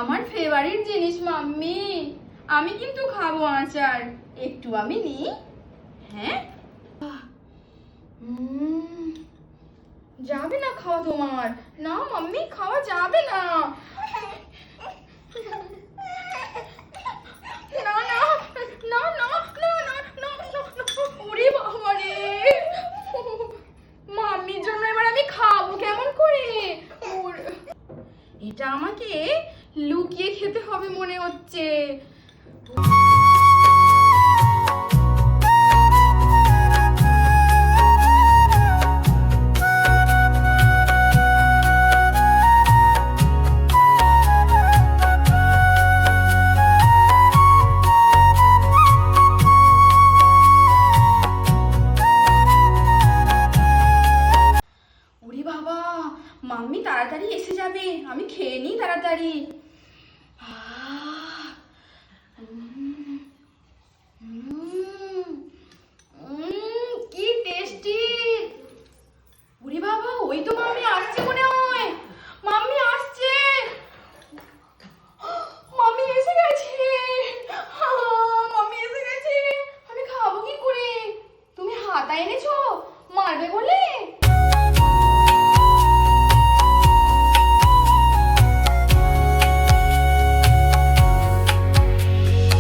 আমার ফেভারিট জিনিস মাম্মি। আমি কিন্তু খাবো আচার, একটু আমি নিই। হ্যাঁ, যাবে না খাওয়া তোমার? না মাম্মি, খাওয়া যাবে না। না না না না না না না না, ওরে বাবা রে, মাম্মির জন্য এবার আমি খাবো কেমন করে? এটা আমাকে লুকিয়ে খেতে হবে মনে হচ্ছে। ওরে বাবা, মাম্মি তাড়াতাড়ি এসে যাবে, আমি খেয়ে নিই তাড়াতাড়ি।